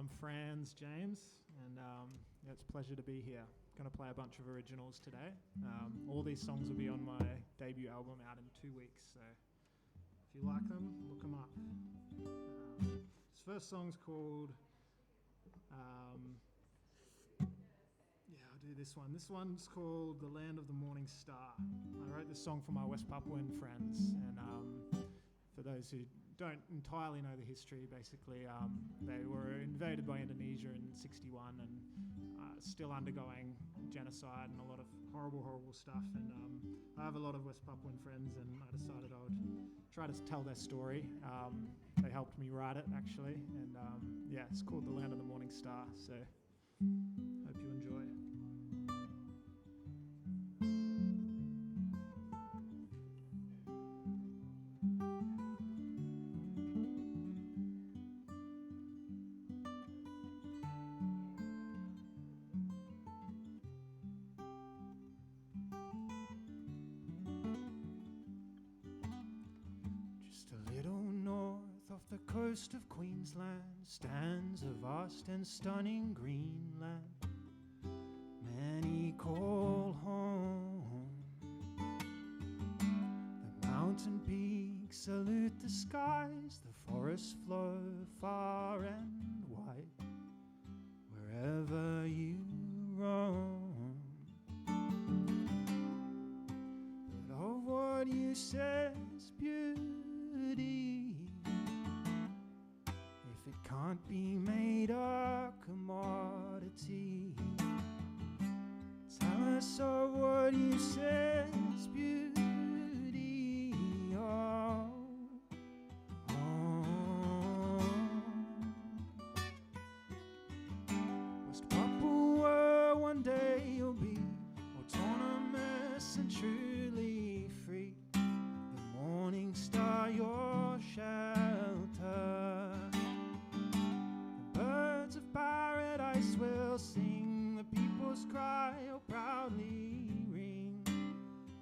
I'm Franz, James, and it's a pleasure to be here. Going to play a bunch of originals today. All these songs will be on my debut album out in 2 weeks, so if you like them, look them up. This first song's called... I'll do this one. This one's called The Land of the Morning Star. I wrote this song for my West Papuan friends, and for those who don't entirely know the history, basically, they were invaded by Indonesia in 1961 and still undergoing genocide and a lot of horrible stuff. And I have a lot of West Papuan friends, and I decided I would try to tell their story. They helped me write it, actually, and it's called The Land of the Morning Star, so hope you enjoy. Off the coast of Queensland stands a vast and stunning green land many call home. The mountain peaks salute the skies, the forests flow far and wide wherever you roam. But of what you say's beauty, if it can't be made a commodity, tell us of what you say's beauty. West Papua, one day you'll be autonomous and truly free. The morning star, your shelter. Birds of paradise will sing, the people's cry will proudly ring.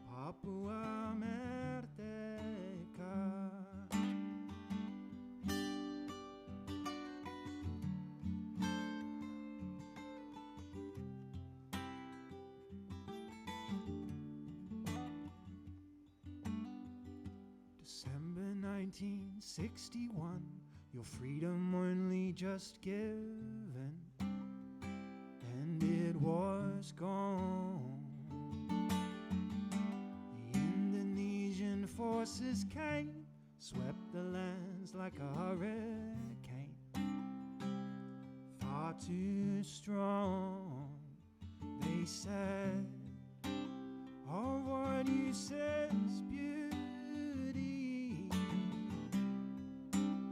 Papua Merdeka. December 1961. Your freedom only just given, and it was gone. The Indonesian forces came, swept the lands like a hurricane. Far too strong, they said, oh, what you said's beauty.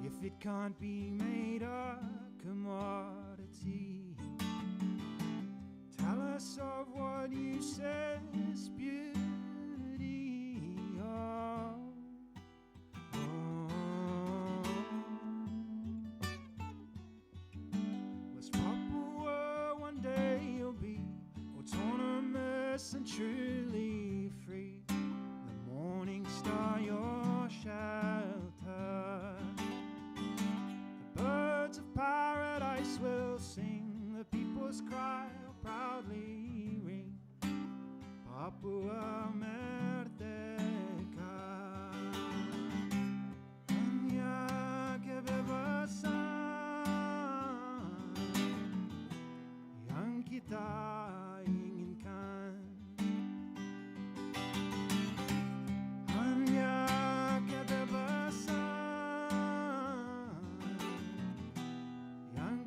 If it can't be made a commodity, tell us of what you say's beauty. West Papua, one day you'll be autonomous and truly free. The morning star, your shelter. Birds of paradise will sing, the people's cry will proudly ring. Papua Merdeka. Hanya kebebasan yang kita inginkan. Hanya kebebasan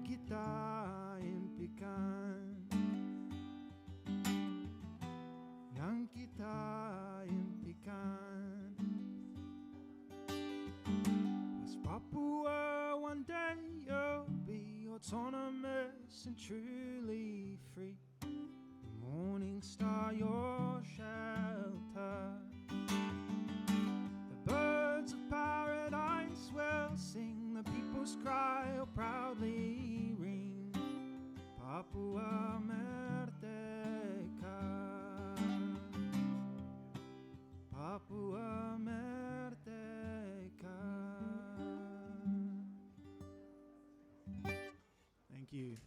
kita impikan, yang kita impikan. West Papua, one day you'll be autonomous and truly free. The morning star, your shelter. The birds of paradise will sing, the people's cry will proudly ring. Papua Merdeka. Papua Merdeka. Thank Thank you.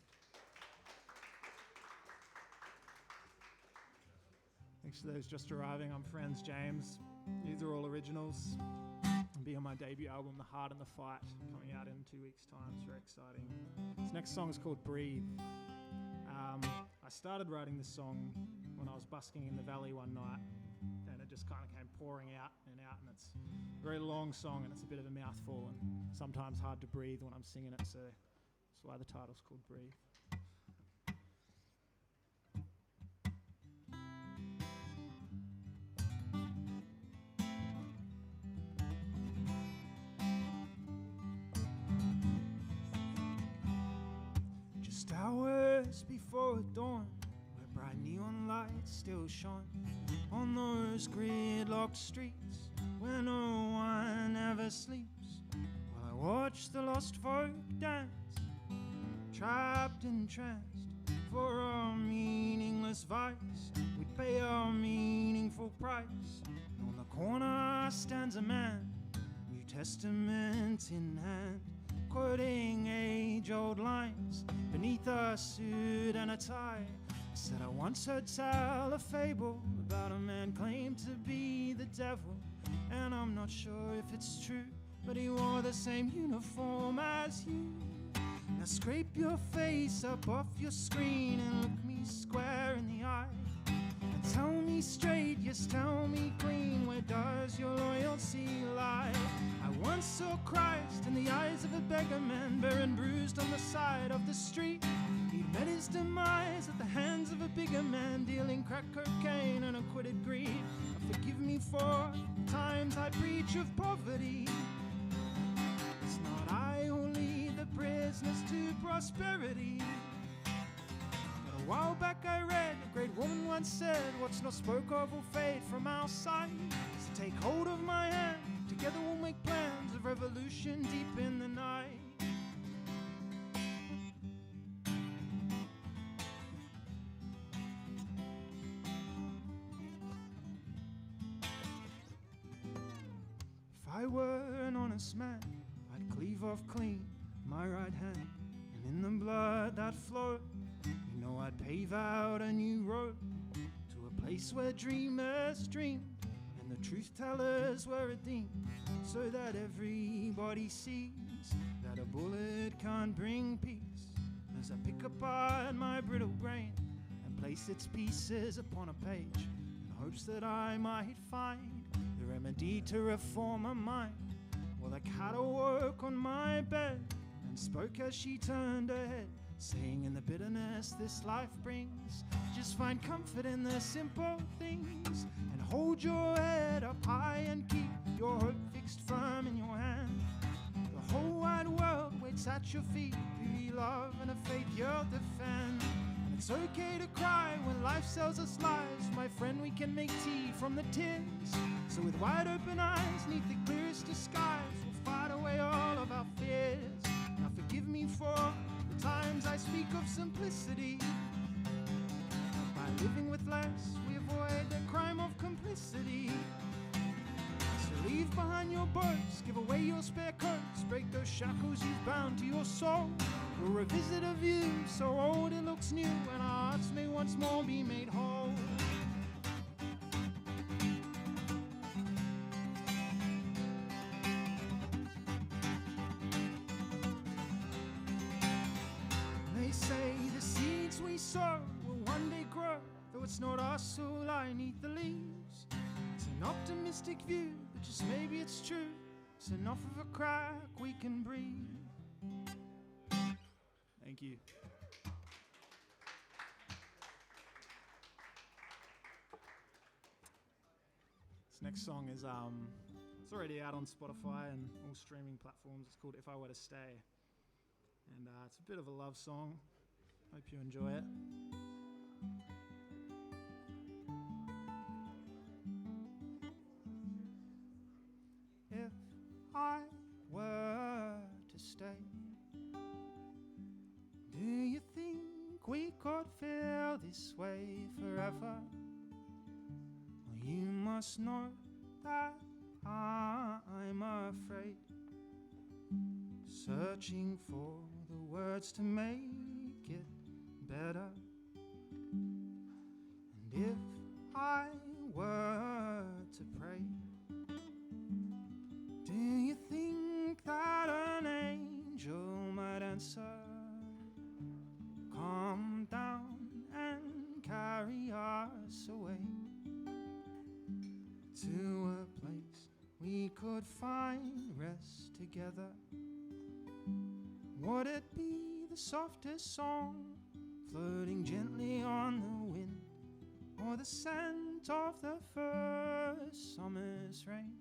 Thanks to those just arriving. I'm Franz, James. These are all originals. I'll be on my debut album, The Heart and the Fight, coming out in 2 weeks' time. It's very exciting. This next song is called Breathe. I started writing this song when I was busking in the valley one night, and it just kind of came pouring out, and it's a very long song, and it's a bit of a mouthful, and sometimes hard to breathe when I'm singing it, so that's why the title's called Breathe. Just hours before dawn, where bright neon lights still shone on those gridlocked streets where no one ever sleeps, while I watch the lost folk dance, trapped and tranced for a meaningless vice. We pay a meaningful price. And on the corner stands a man, New Testament in hand, quoting age-old lines beneath a suit and a tie. I said I once heard tell a fable about a man claimed to be the devil, and I'm not sure if it's true, but he wore the same uniform as you. Now scrape your face up off your screen and look me square in the eye, and tell me straight, yes, tell me clean, where does your loyalty lie? I once saw Christ in the eyes of a beggar man, bare and bruised on the side of the street. He'd met his demise at the hands of a bigger man, dealing crack cocaine and acquitted greed. Forgive me for the times I preach of poverty. It's not I who lead the prisoners to prosperity. But a while back I read, a great woman once said, what's not spoke of will fade from our sight. So take hold of my hand, together we'll make plans of revolution deep in the night. If I were an honest man, I'd cleave off clean my right hand, and in the blood that flowed, you know I'd pave out a new road to a place where dreamers dreamed and the truth tellers were redeemed, so that everybody sees that a bullet can't bring peace. As I pick apart my brittle brain and place its pieces upon a page, in hopes that I might find the remedy to reform my mind. Well, the cat awoke on my bed and spoke as she turned her head, saying, in the bitterness this life brings, just find comfort in the simple things, and hold your head up high and keep your hope fixed firm in your hand. The whole wide world waits at your feet, who you love and a faith you'll defend. It's okay to cry when life sells us lies. My friend, we can make tea from the tins. So with wide open eyes, neath the clearest of skies, we'll fight away all of our fears. Now forgive me for the times I speak of simplicity. By living with less, we avoid the crime of complicity. So leave behind your boats, give away your spare coats, break those shackles you've bound to your soul. We'll revisit a view so old it looks new, and our hearts may once more be made whole. They say the seeds we sow will one day grow, though it's not us who lie neath the leaves. It's an optimistic view, but just maybe it's true. It's enough of a crack we can breathe. Thank you. This next song is it's already out on Spotify and all streaming platforms. It's called If I Were to Stay, and it's a bit of a love song. Hope you enjoy it. If I were to stay, do you think we could feel this way forever? Well, you must know that I'm afraid, searching for the words to make it better. And if I were to pray, do you think that an angel might answer? Come down and carry us away to a place we could find rest together. Would it be the softest song floating gently on the wind, or the scent of the first summer's rain?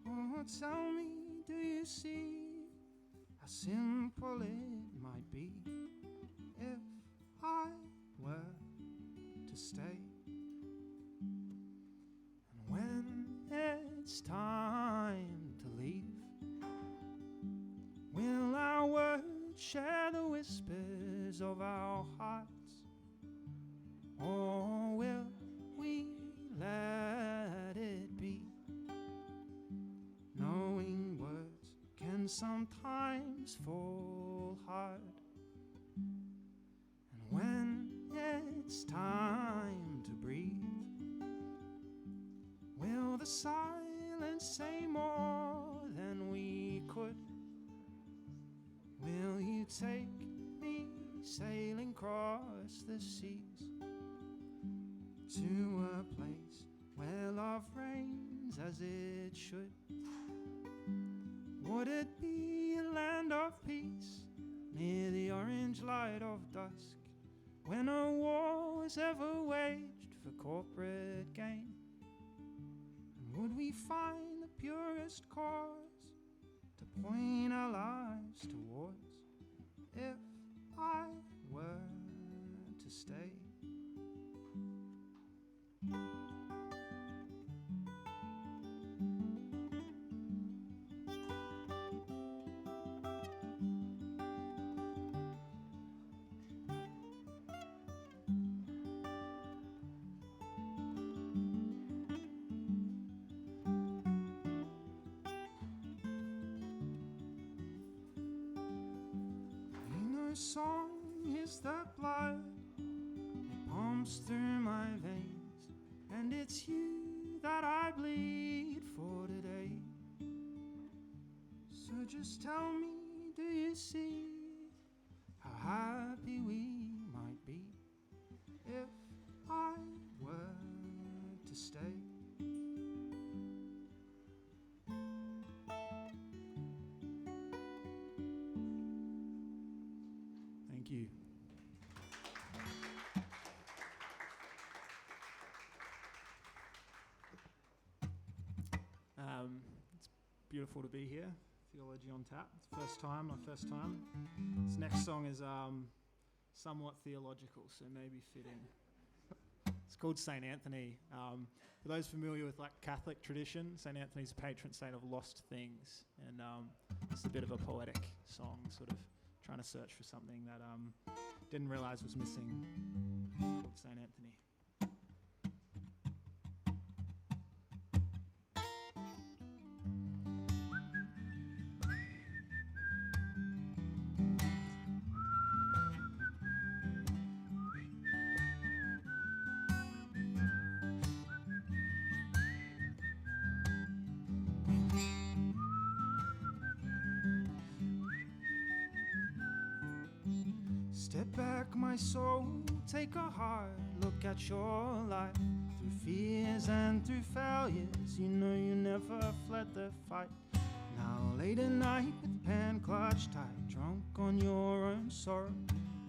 Oh, tell me, do you see how simple it might be if I were to stay? And when it's time to leave, will our words share the whispers of our hearts, or will we let it be? Knowing words can sometimes fall hard, and when it's time to breathe, will the silence say more than we could? Will you take me sailing across the seas to a place where love reigns as it should? Would it be a land of peace near the orange light of dusk, where no war was ever waged for corporate gain? And would we find the purest cause to point our lives towards if I were to stay? Song is the blood that pumps through my veins, and it's you that I bleed for today. So just tell me, do you see how happy we might be if I were to stay? Thank you. It's beautiful to be here. Theology on tap. It's my first time. This next song is somewhat theological, so maybe fitting. It's called St. Anthony. For those familiar with like Catholic tradition, St. Anthony's the patron saint of lost things, and it's a bit of a poetic song, sort of trying to search for something that didn't realize was missing. It's called St. Anthony. Step back, my soul, take a hard look at your life. Through fears and through failures, you know you never fled the fight. Now late at night with pen clutched tight, drunk on your own sorrow,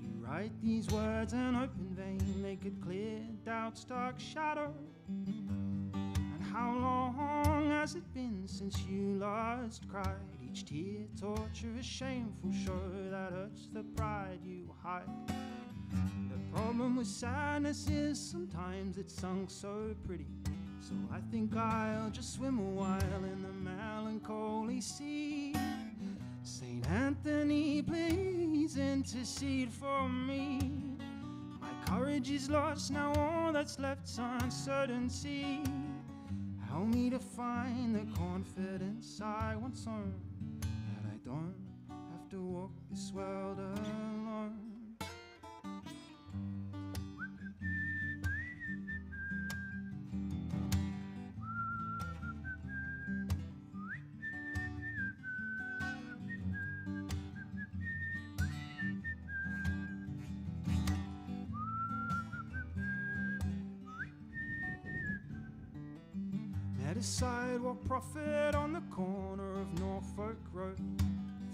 you write these words and hope in vain they could clear doubt's dark shadow. And how long has it been since you last cried? Each tear torture a shameful show that hurts the pride you hide. The problem with sadness is sometimes it's sung so pretty, so I think I'll just swim a while in the melancholy sea. St. Anthony, please intercede for me. My courage is lost, now all that's left's uncertainty. Help me to find the confidence I once owned, that I don't have to walk this world alone. a sidewalk prophet on the corner of Norfolk Road.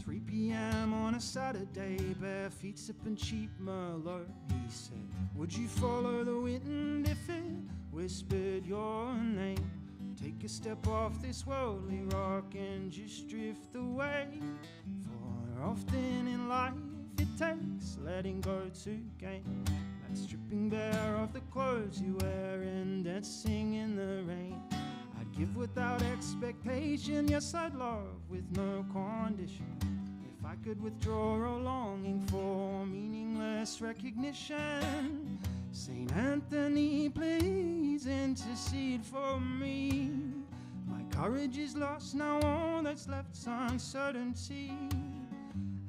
3 p.m. on a Saturday, bare feet sipping cheap Merlot. He said, would you follow the wind if it whispered your name? Take a step off this worldly rock and just drift away. For often in life it takes letting go to gain. Like stripping bare of the clothes you wear and dancing in the rain. I'd give without expectation, yes I'd love with no condition. If I could withdraw a longing for meaningless recognition. Saint Anthony, please intercede for me. My courage is lost, now all that's left's uncertainty.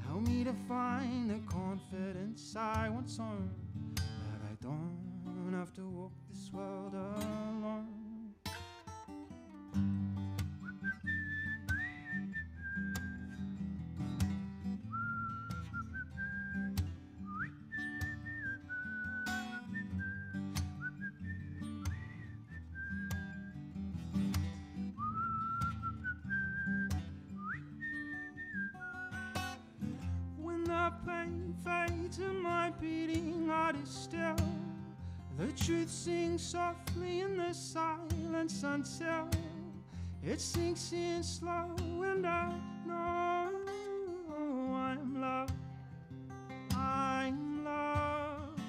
Help me to find the confidence I once owned, that I don't have to walk this world alone. The pain fades and my beating heart is still. The truth sings softly in the silence until it sinks in slow, and I know I'm loved. I'm loved.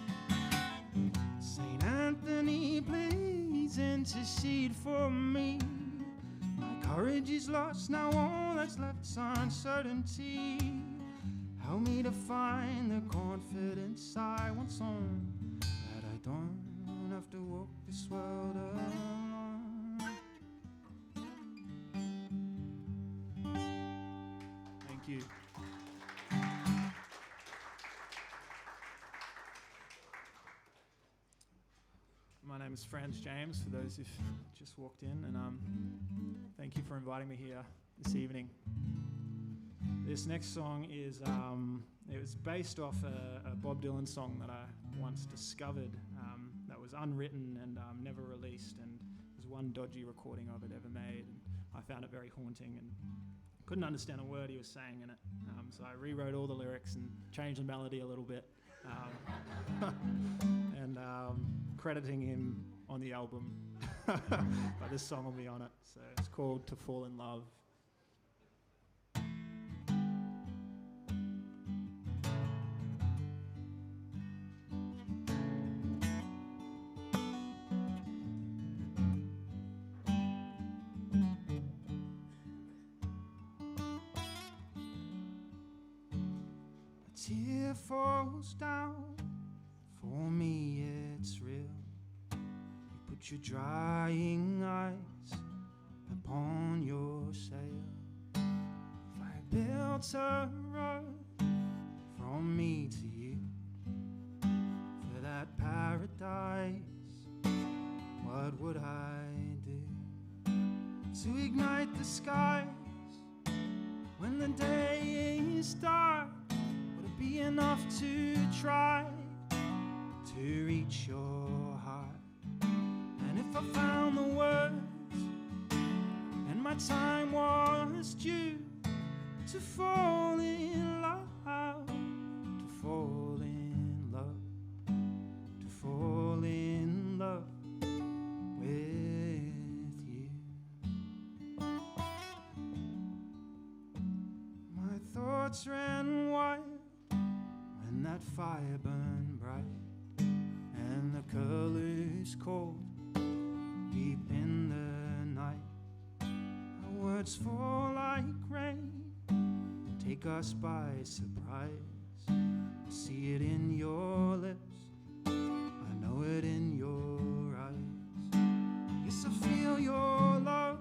Saint Anthony, please intercede for me. My courage is lost, now all that's left's uncertainty. Help me to find the confidence I once owned, that I don't have to walk this world alone. Thank you. My name is Franz James, for those who've just walked in, and thank you for inviting me here this evening. This next song is, it was based off a Bob Dylan song that I once discovered that was unwritten and never released, and there's one dodgy recording of it ever made, and I found it very haunting and couldn't understand a word he was saying in it, so I rewrote all the lyrics and changed the melody a little bit, and crediting him on the album, but this song will be on it, so it's called To Fall in Love. Tear falls down, for me it's real. You put your drying eyes upon your sail. If I built a road from me to you, for that paradise, what would I do? To ignite the skies when the day is dark, be enough to try to reach your heart. And if I found the words and my time was due to fall in love, to fall in love, to fall in love with you. My thoughts ran wild when that fire burned bright and the colors cold deep in the night. Our words fall like rain, take us by surprise. I see it in your lips, I know it in your eyes. Yes, I feel your love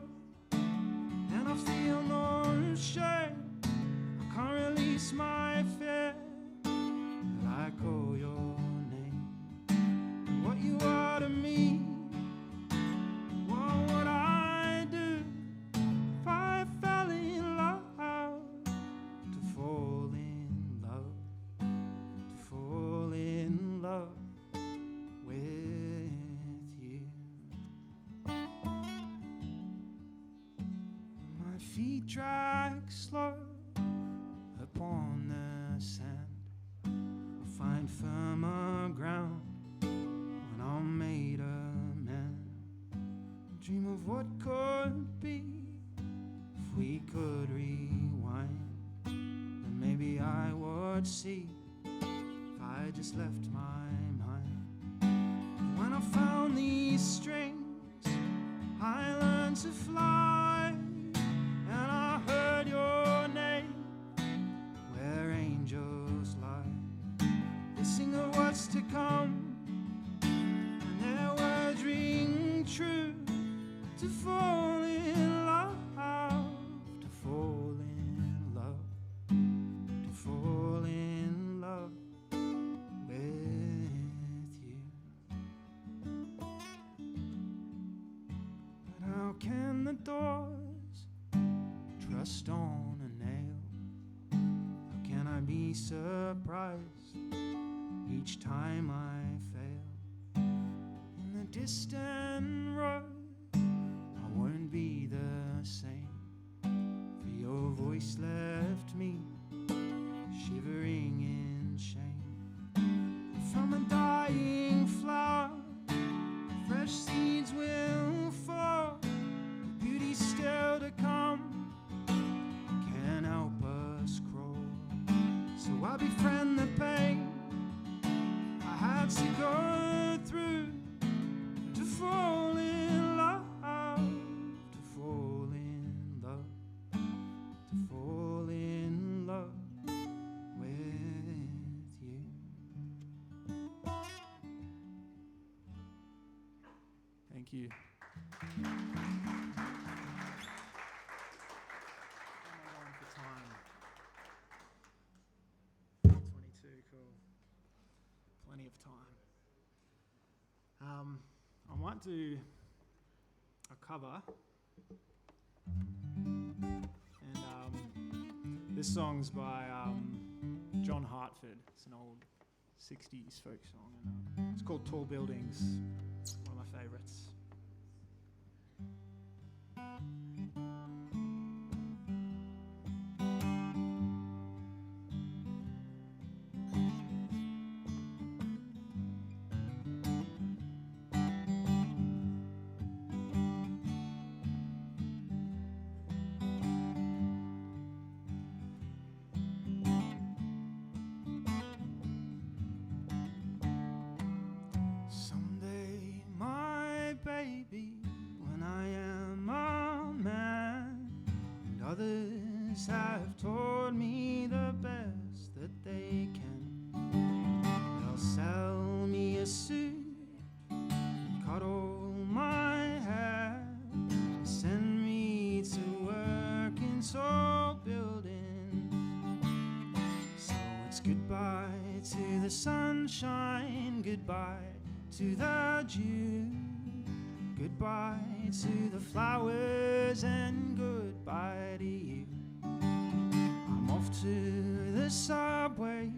and I feel no shame. I can't release my fear, I call your name. And what you are to me, what would I do if I fell in love? To fall in love, feet drag slow upon the sand. I'll find firmer ground when I'm made a man. Dream of what could be if we could rewind. Then maybe I would see if I just left my mind. When I found these strings, I learned to fly, and I heard your name where angels lie. They sing of what's to come, and their words ring true. To fall in love, to fall in love, to fall in love with you. But how can the doors trust on a nail? How can I be surprised each time I fail? In the distant road I won't be the same, for your voice left me shivering in shame. From a dying flower, fresh seeds will fall. The beauty still to come can't help us crawl. So I befriend the pain I had to go through to fall in love. Thank you. For time. 22, cool. Plenty of time. I might do a cover, and this song's by John Hartford. It's an old 60s folk song, and it's called Tall Buildings. One of my favourites. When I am a man, and others have told me the best that they can, they'll sell me a suit, cut all my hair, send me to work in tall buildings. So it's goodbye to the sunshine, goodbye to the dew, goodbye to the flowers and goodbye to you. I'm off to the subway,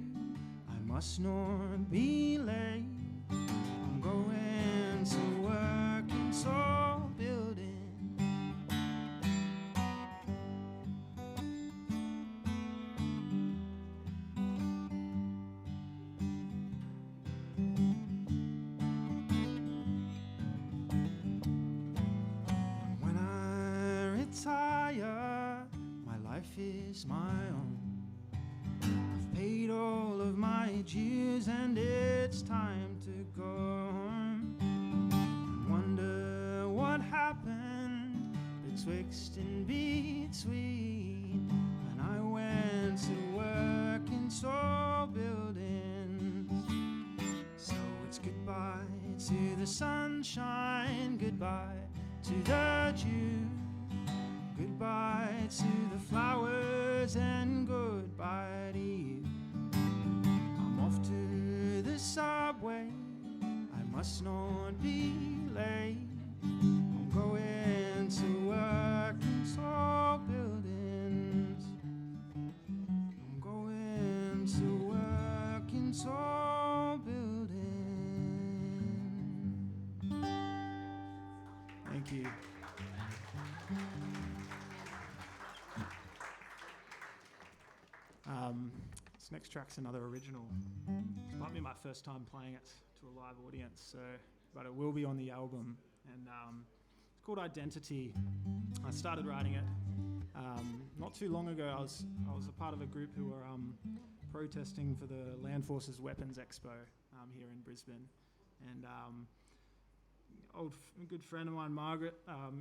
I must not be late. I'm going to work in tall buildings. My life is my own. I've paid all of my dues and it's time to go home. I wonder what happened betwixt and between when I went to work in tall buildings. So it's goodbye to the sunshine, goodbye to the dew, goodbye to the flowers and goodbye to you. I'm off to the subway, I must not be late. I'm going to work in tall buildings. I'm going to work in tall buildings. Thank you. This next track's another original. It might be my first time playing it to a live audience, but it will be on the album. And it's called Identity. I started writing it not too long ago. I was a part of a group who were protesting for the Land Forces Weapons Expo here in Brisbane. And a good friend of mine, Margaret,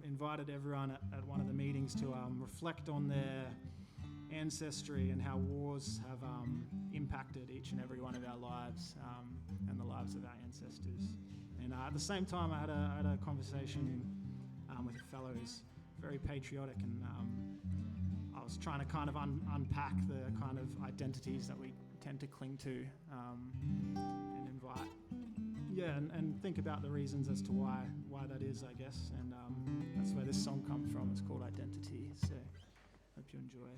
invited everyone at one of the meetings to reflect on their ancestry and how wars have impacted each and every one of our lives and the lives of our ancestors. And at the same time, I had a conversation with a fellow who's very patriotic, and I was trying to kind of unpack the kind of identities that we tend to cling to and invite. Yeah, and think about the reasons as to why that is, I guess. And that's where this song comes from. It's called Identity. So hope you enjoy.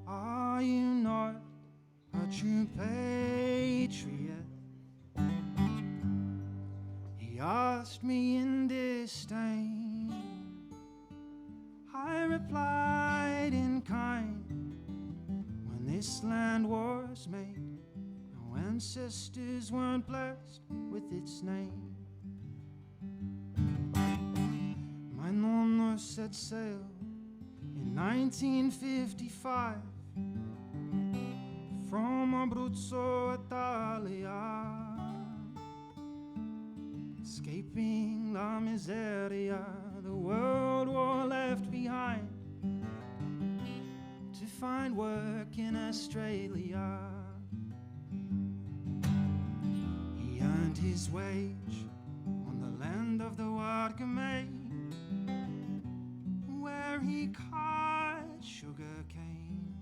Are you not a true patriot? He asked me in disdain. I replied in kind. When this land was made, our ancestors weren't blessed with its name. My nonno set sail in 1955 from Abruzzo, Italia, escaping la miseria the world war left behind, to find work in Australia. He earned his wage on the land of the Wadgamay, where he cut sugar cane.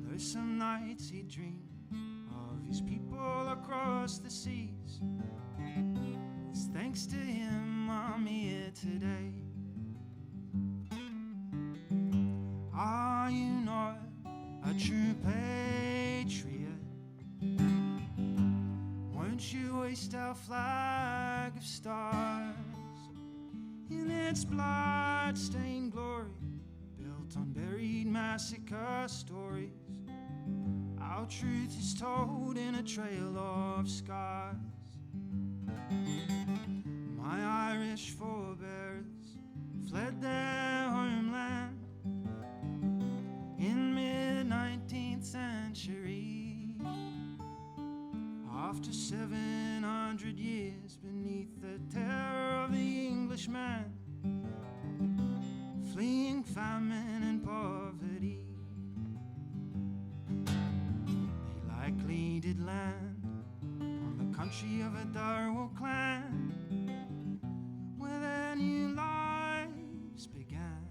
Though some nights he dreamed of his people across the seas, it's thanks to him I'm here today. Are you not a true patriot? Won't you hoist our flag of stars in its blood-stained glory, built on buried massacre stories? Our truth is told in a trail of scars. My Irish forebears fled their homeland in mid-19th century, after 700 years beneath the terror of the Englishman, fleeing famine and poverty. They likely did land on the country of a Darwell clan, where their new lives began.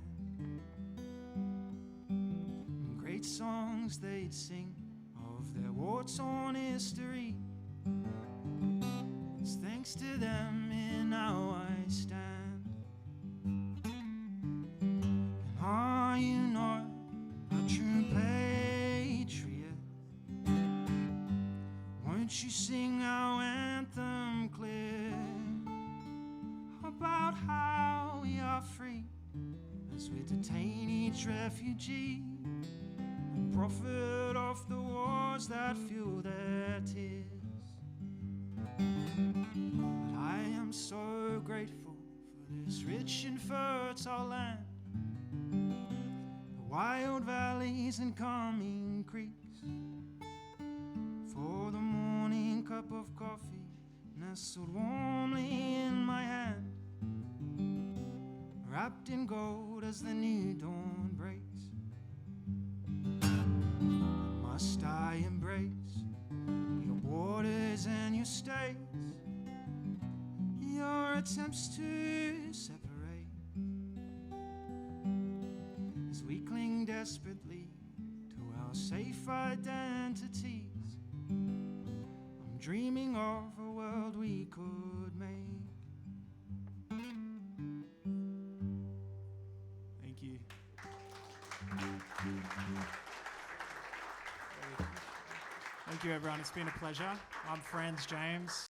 And great songs they'd sing of their war-torn history. It's thanks to them in now I stand. And are you not a true patriot? Won't you sing our anthem clear, about how we are free as we detain each refugee and profit off the wars that fuel their tears? But I am so grateful for this rich and fertile land, the wild valleys and calming creeks, for the morning cup of coffee nestled warmly in my hand, wrapped in gold as the new dawn breaks. Must I embrace your borders and your states, your attempts to separate, as we cling desperately to our safe identities? I'm dreaming of a world we could make. Thank you. Thank you, everyone. It's been a pleasure. I'm Franz James.